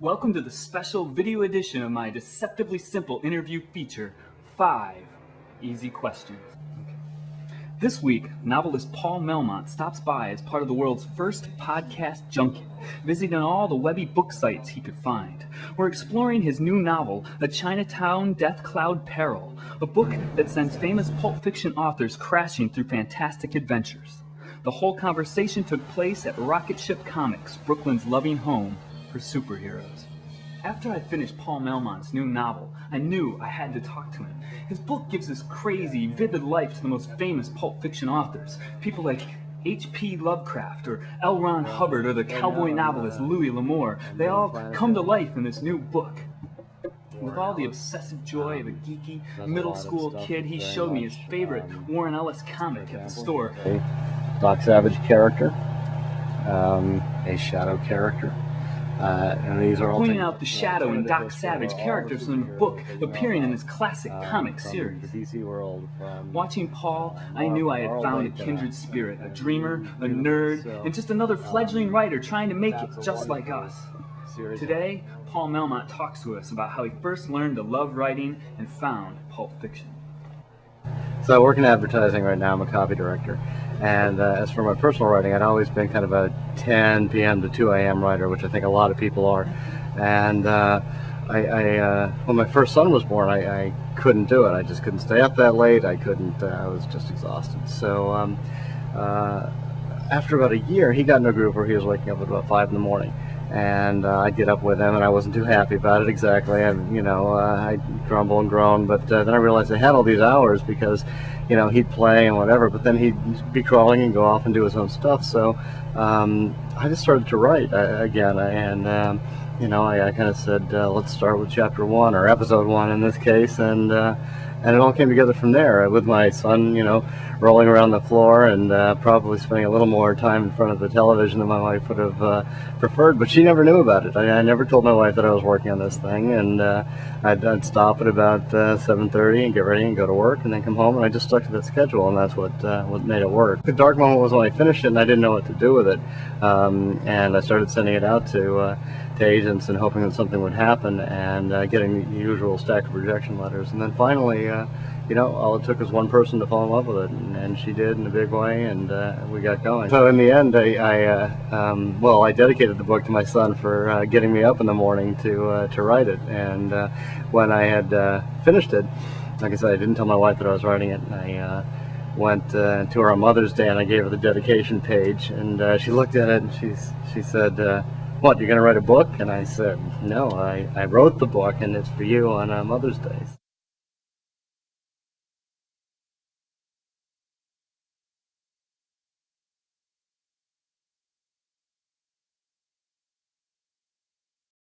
Welcome to the special video edition of my deceptively simple interview feature, 5 Easy Questions. This week, novelist Paul Malmont stops by as part of the world's first podcast junket, visiting all the webby book sites he could find. We're exploring his new novel, A Chinatown Death Cloud Peril, a book that sends famous pulp fiction authors crashing through fantastic adventures. The whole conversation took place at Rocket Ship Comics, Brooklyn's loving home for superheroes. After I finished Paul Malmont's new novel, I knew I had to talk to him. His book gives this crazy, vivid life to the most famous pulp fiction authors, people like H.P. Lovecraft or L. Ron Hubbard or the cowboy novelist Louis L'Amour. They all come to life in this new book. With all the obsessive joy of a geeky, middle school kid, he showed me his favorite Warren Ellis comic at the store. A Doc Savage character, a Shadow character. And these are all pointing out the Shadow and Doc Savage characters in the book appearing in this classic comic series. Watching Paul, I knew I had found a kindred spirit, a dreamer, a nerd, and just another fledgling writer trying to make it just like us. Today, Paul Malmont talks to us about how he first learned to love writing and found pulp fiction. So I work in advertising right now. I'm a copy director. And as for my personal writing, I'd always been kind of a 10 p.m. to 2 a.m. writer, which I think a lot of people are. And when my first son was born, I couldn't do it. I just couldn't stay up that late. I was just exhausted. So after about a year, he got in a groove where he was waking up at about 5 in the morning. And I'd get up with him, and I wasn't too happy about it exactly. I'd grumble and groan, but then I realized I had all these hours because, he'd play and whatever, but then he'd be crawling and go off and do his own stuff. So I just started to write again, and I kind of said, let's start with chapter 1 or episode 1 in this case, and it all came together from there with my son, rolling around the floor and probably spending a little more time in front of the television than my wife would have preferred, but she never knew about it. I never told my wife that I was working on this thing, and I'd stop at about 7:30 and get ready and go to work and then come home, and I just stuck to that schedule, and that's what made it work. The dark moment was when I finished it and I didn't know what to do with it, and I started sending it out to agents and hoping that something would happen, and getting the usual stack of rejection letters, and then finally all it took was one person to fall in love with it, and she did in a big way, and we got going. So in the end, I dedicated the book to my son for getting me up in the morning to write it, and when I had finished it, like I said, I didn't tell my wife that I was writing it. I went to her on Mother's Day, and I gave her the dedication page, and she looked at it, and she said, "What, you're going to write a book?" And I said, "No, I wrote the book, and it's for you on Mother's Day."